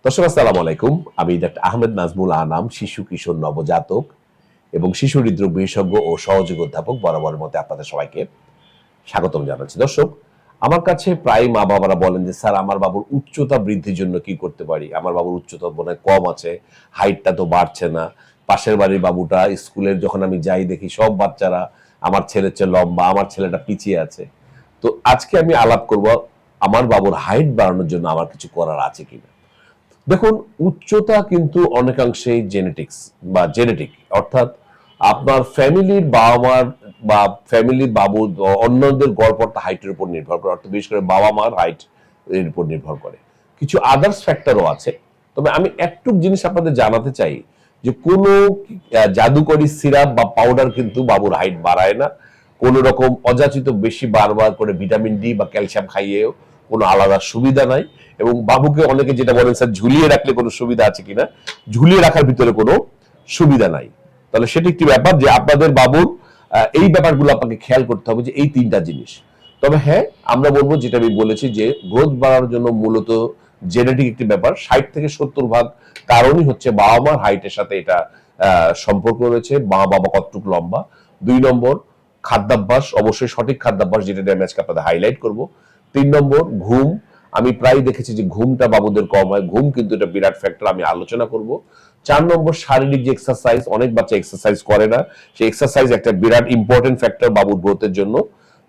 দর্শক আসসালামু আলাইকুম। আমি ডাক্তার আহমেদ নাজমুল আনাম, শিশু কিশোর নবজাতক এবং শিশু হৃদরোগ বিশেষজ্ঞ ও সহযোগী অধ্যাপক বরাবরের মধ্যে আপনাদের সবাইকে স্বাগতম জানাচ্ছি। দর্শক, আমার কাছে প্রায় মা বাবারা বলেন যে স্যার আমার বাবুর উচ্চতা বৃদ্ধির জন্য কি করতে পারি? আমার বাবুর উচ্চতা মনে হয় কম আছে, হাইটটা তো বাড়ছে না। পাশের বাড়ির বাবুটা স্কুলের যখন আমি যাই দেখি সব বাচ্চারা আমার ছেলের চেয়ে লম্বা, আমার ছেলেটা পিছিয়ে আছে। তো আজকে আমি আলাপ করব আমার বাবুর হাইট বাড়ানোর জন্য আমার কিছু করার আছে কিনা। দেখুন, উচ্চতা কিন্তু অনেকাংশেই জেনেটিক্স বা জেনেটিক, অর্থাৎ আপনার ফ্যামিলির বাবা মার বা ফ্যামিলির বাবু অন্যদের গড়পড়তা হাইটের উপর নির্ভর করে, অর্থাৎ বিশেষ করে বাবা মার হাইট এর উপর নির্ভর করে। কিছু আদার্স ফ্যাক্টরও আছে। তবে আমি একটু জিনিস আপনাদের জানাতে চাই যে কোনো জাদুকরি সিরাপ বা পাউডার কিন্তু বাবুর হাইট বাড়ায় না। কোন রকম অযাচিত বেশি বারবার করে ভিটামিন ডি বা ক্যালসিয়াম খাইয়েও কোনো আলাদা সুবিধা নাই। এবং বাবুকে অনেকে যেটা বলেন স্যার ঝুলিয়ে রাখলে কোনো সুবিধা আছে কিনা, ঝুলিয়ে রাখার ভিতরে কোনো সুবিধা নাই। তাহলে সেটা একটি ব্যাপার যে আপনাদের বাবুর এই ব্যাপারগুলো আপনাকে খেয়াল করতে হবে যে এই তিনটা জিনিস। তবে হ্যাঁ, আমরা বলবো যেটা আমি বলেছি যে গ্রোথ বাড়ানোর জন্য মূলত জেনেটিক একটি ব্যাপার। 60 থেকে 70 ভাগ কারণই হচ্ছে বাবা মার হাইটের সাথে এটা সম্পর্ক রয়েছে। মা বাবা কতটুকু লম্বা। 2 নম্বর, খাদ্যাভ্যাস, অবশ্যই সঠিক খাদ্যাভ্যাস, যেটা আমি আজকে আপনাদের হাইলাইট করব। 3 নম্বর, ঘুম। আমি প্রায় দেখেছি যে ঘুমটা বাবুদের কম হয়, ঘুম কিন্তু এটা বিরাট ফ্যাক্টর, আমি আলোচনা করব। 4 নম্বর, শারীরিক যে এক্সারসাইজ, অনেক বাচ্চা এক্সারসাইজ করে না, সেই এক্সারসাইজ একটা বিরাট ইম্পর্টেন্ট ফ্যাক্টর বাবুর গ্রোথের জন্য।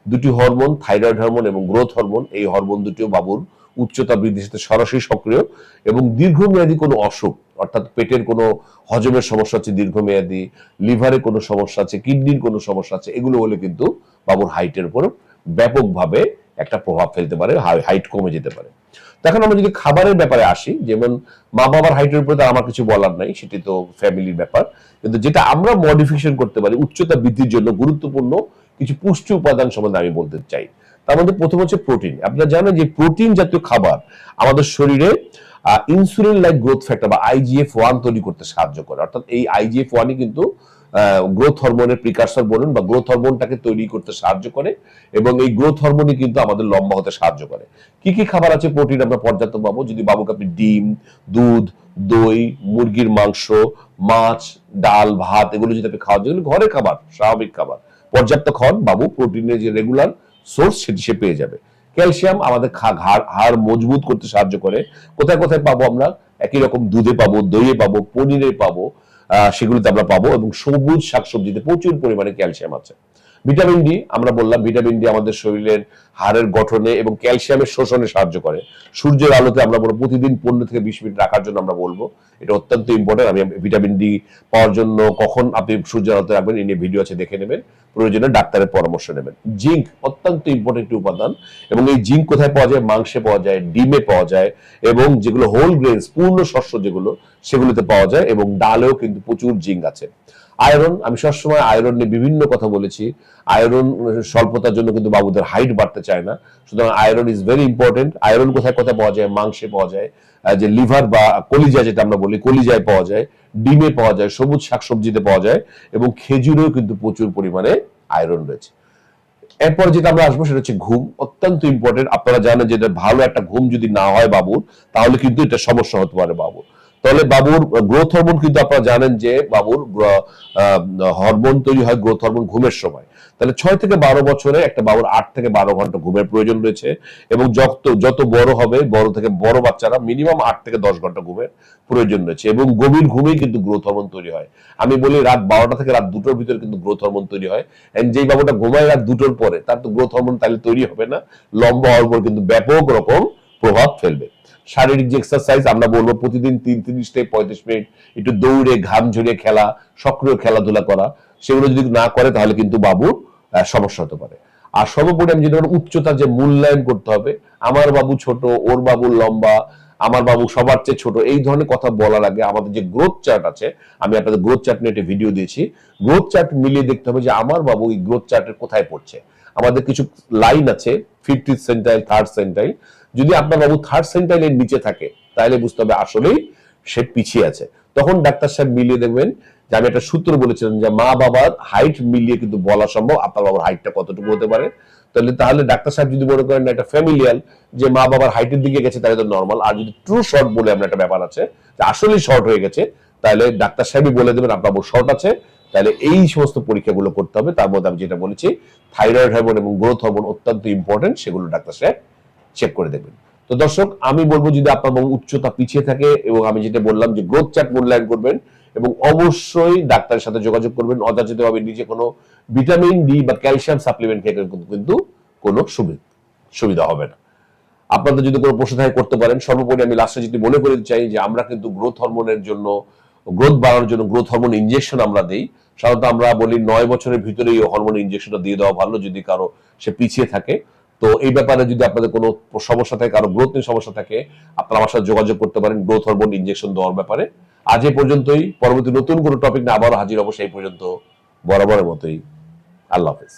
দুটি হরমোন, থাইরয়েড হরমোন এবং গ্রোথ হরমোন, এই হরমোন দুটিও বাবুর উচ্চতা বৃদ্ধির সাথে সরাসরি সক্রিয়। এবং দীর্ঘমেয়াদী কোনো অসুখ, অর্থাৎ পেটের কোনো হজমের সমস্যা আছে দীর্ঘমেয়াদী, লিভারে কোনো সমস্যা আছে, কিডনির কোনো সমস্যা আছে, এগুলো হলে কিন্তু বাবুর হাইটের উপর ব্যাপকভাবে একটা প্রভাব ফেলতে পারে, হাইট কমে যেতে পারে। এখন আমরা যদি খাবারের ব্যাপারে আসি, যেমন মা বাবার হাইটের উপরে তো আমার কিছু বলার নাই, সেটি তো ফ্যামিলির ব্যাপার। কিন্তু যেটা আমরা মডিফিকেশন করতে পারি উচ্চতা বৃদ্ধির জন্য গুরুত্বপূর্ণ কিছু পুষ্টি উপাদান সম্বন্ধে আমি বলতে চাই। তার মধ্যে প্রথম হচ্ছে প্রোটিন। আপনারা জানেন যে প্রোটিন জাতীয় খাবার আমাদের শরীরে ইনসুলিন লাইক গ্রোথ ফ্যাক্টর বা IGF-1 তৈরি করতে সাহায্য করে। অর্থাৎ এই IGF-1ই কিন্তু গ্রোথ হরমোনের প্রিকারসর বলুন বা গ্রোথ হরমোনটাকে তৈরি করতে সাহায্য করে। এবং এই গ্রোথ হরমোনই কিন্তু আমাদের লম্বা হতে সাহায্য করে। কি কি খাবার আছে প্রোটিন আমরা পর্যাপ্ত পাবো? যদি বাবুকে আপনি ডিম, দুধ, দই, মুরগির মাংস, মাছ, ডাল, ভাত, এগুলো যদি আপনি খাওয়ান, যেগুলো ঘরের খাবার, স্বাভাবিক খাবার, পর্যাপ্ত খাওয়ান, বাবু প্রোটিনের যে রেগুলার সোর্স সেটি সে পেয়ে যাবে। ক্যালসিয়াম আমাদের হাড় মজবুত করতে সাহায্য করে। কোথায় কোথায় পাবো আমরা? একই রকম দুধে পাবো, দইয়ে পাবো, পনিরে পাবো, সেগুলোতে আমরা পাবো। এবং সবুজ শাকসবজিতে প্রচুর পরিমাণে ক্যালসিয়াম আছে। ভিটামিন ডি, আমরা বললাম ভিটামিন ডি আমাদের শরীরের হাড়ের গঠনে এবং ক্যালসিয়ামের শোষণে সাহায্য করে। সূর্যের আলোতে আমরা বলবো প্রতিদিন 15 থেকে 20 মিনিট রাখার জন্য আমরা বলবো, এটা অত্যন্ত ইম্পর্টেন্ট। আমি ভিটামিন ডি পাওয়ার জন্য কখন আপনি সূর্যের আলোতে রাখবেন এই নিয়ে ভিডিও আছে, দেখে নেবেন, প্রয়োজনে ডাক্তারের পরামর্শ নেবেন। জিঙ্ক অত্যন্ত ইম্পর্টেন্ট একটি উপাদান, এবং এই জিঙ্ক কোথায় পাওয়া যায়? মাংসে পাওয়া যায়, ডিমে পাওয়া যায়, এবং যেগুলো হোল গ্রেনস, পূর্ণ শস্য যেগুলো, সেগুলোতে পাওয়া যায়। এবং ডালেও কিন্তু প্রচুর জিঙ্ক আছে। আয়রন, আমি সবসময় আয়রন নিয়ে বিভিন্ন কথা বলেছি। আয়রন স্বল্পতার জন্য কিন্তু বাবুদের হাইট বাড়তে চায় না, সুতরাং iron is very important. Iron কোথায় কোথায় পাওয়া যায়? মাংসে পাওয়া যায়, যে লিভার বা কলিজা যেটা আমরা বলি, কলিজায় পাওয়া যায়, ডিমে পাওয়া যায়, সবুজ শাকসবজিতে পাওয়া যায়, এবং খেজুরেও কিন্তু প্রচুর পরিমাণে আয়রন রয়েছে। এরপর যেটা আমরা আসবো সেটা হচ্ছে ঘুম, অত্যন্ত ইম্পর্টেন্ট। আপনারা জানেন যে ভালো একটা ঘুম যদি না হয় বাবুর, তাহলে কিন্তু এটা সমস্যা হতে পারে বাবুর। তাহলে বাবুর গ্রোথ হরমোন কিন্তু আপনারা জানেন যে বাবুর হরমোন তৈরি হয় গ্রোথ হরমোন ঘুমের সময়। তাহলে 6 থেকে 12 বছরে একটা বাবুর 8 থেকে 12 ঘন্টা ঘুমের প্রয়োজন রয়েছে। এবং যত যত বড় হবে, বড় থেকে বড় বাচ্চারা মিনিমাম 8 থেকে 10 ঘন্টা ঘুমের প্রয়োজন রয়েছে। এবং গভীর ঘুমেই কিন্তু গ্রোথ হরমোন তৈরি হয়। আমি বলি রাত 12টা থেকে রাত 2টোর ভিতরে কিন্তু গ্রোথ হরমোন তৈরি হয়। যেই বাবুটা ঘুমায় রাত 2টোর পরে, তার তো গ্রোথ হরমোন তাহলে তৈরি হবে না, লম্বা হওয়ার পর কিন্তু ব্যাপক রকম প্রভাব ফেলবে। শারীরিক যে এক্সারসাইজ আমরা বলবো প্রতিদিন 30 থেকে 35 মিনিট একটু দৌড়ে ঘাম ঝরিয়ে খেলা, সক্রিয় খেলাধুলা করা, সেগুলো যদি না করে তাহলে কিন্তু বাবুর সমস্যা হতে পারে। আর সর্বোপরি আমি যেটা উচ্চতার যে মূল্যায়ন করতে হবে, আমার বাবু ছোট, ওর বাবু লম্বা, আমার বাবু সবার চেয়ে ছোট, এই ধরনের কথা বলার আগে আমাদের যে গ্রোথ চার্ট আছে, আমি আপনাদের গ্রোথ চার্ট নিয়ে একটা ভিডিও দিয়েছি, গ্রোথ চার্ট মিলিয়ে দেখতে হবে যে আমার বাবু এই গ্রোথ চার্টের কোথায় পড়ছে। আমাদের কিছু লাইন আছে, 50th সেন্টাইল, 3rd সেন্টাইল। যদি আপনার বাবু 3rd সেন্টাইলের নিচে থাকে, তাহলে বুঝতে হবে আসলেই সে পিছিয়ে আছে। তখন ডাক্তার সাহেব মিলিয়ে দেখবেন, যে আমি একটা সূত্র বলেছিলাম যে মা বাবার হাইট মিলিয়ে কিন্তু বলা সম্ভব আপনার বাবার হাইটটা কতটুকু হতে পারে। তাহলে ডাক্তার সাহেব যদি মনে করেন এটা ফ্যামিলিয়াল, যে মা বাবার হাইটের দিকে গেছে তাহলে তো নর্মাল। আর যদি ট্রু শর্ট বলে আমরা একটা ব্যাপার আছে যে আসলেই শর্ট হয়ে গেছে, তাহলে ডাক্তার সাহেবই বলে দেবেন আপনার শর্ট আছে, তাহলে এই সমস্ত পরীক্ষাগুলো করতে হবে। তার মধ্যে আমি যেটা বলেছি থাইরয়েড হরমোন এবং গ্রোথ হরমোন অত্যন্ত ইম্পর্টেন্ট, সেগুলো ডাক্তার সাহেব চেক করে দেখবেন। তো দর্শক, আমি বলবো যদি আপনার উচ্চতা পিছিয়ে থাকে এবং আমি যেটা বললাম যে গ্রোথ চার্ট মূল্যায়ন করবেন এবং অবশ্যই ডাক্তারের সাথে যোগাযোগ করবেন। অযাচিতভাবে নিজে কোনো ভিটামিন ডি বা ক্যালসিয়াম সাপ্লিমেন্ট খেয়ে কিন্তু কোনো সুবিধা হবে না। আপনাদের যদি কোনো প্রশ্ন থাকে করতে পারেন। সর্বোপরি আমি লাস্টে যেটি মনে করে চাই যে আমরা কিন্তু গ্রোথ হরমোনের জন্য, গ্রোথ বাড়ানোর জন্য গ্রোথ হরমোন ইনজেকশন আমরা দেই। সাধারণত আমরা বলি 9 বছরের ভিতরে এই হরমোন ইনজেকশনটা দিয়ে দেওয়া ভালো যদি কারো সে পিছিয়ে থাকে। তো এই ব্যাপারে যদি আপনাদের কোনো সমস্যা থাকে, কারো গ্রোথ নিয়ে সমস্যা থাকে, আপনারা আমার সাথে যোগাযোগ করতে পারেন গ্রোথ হরমোন ইনজেকশন দেওয়ার ব্যাপারে। আজ এই পর্যন্তই। পরবর্তী নতুন কোনো টপিক নিয়ে আবারও হাজির হবো। সেই পর্যন্ত বরাবরের মতোই আল্লাহ হাফেজ।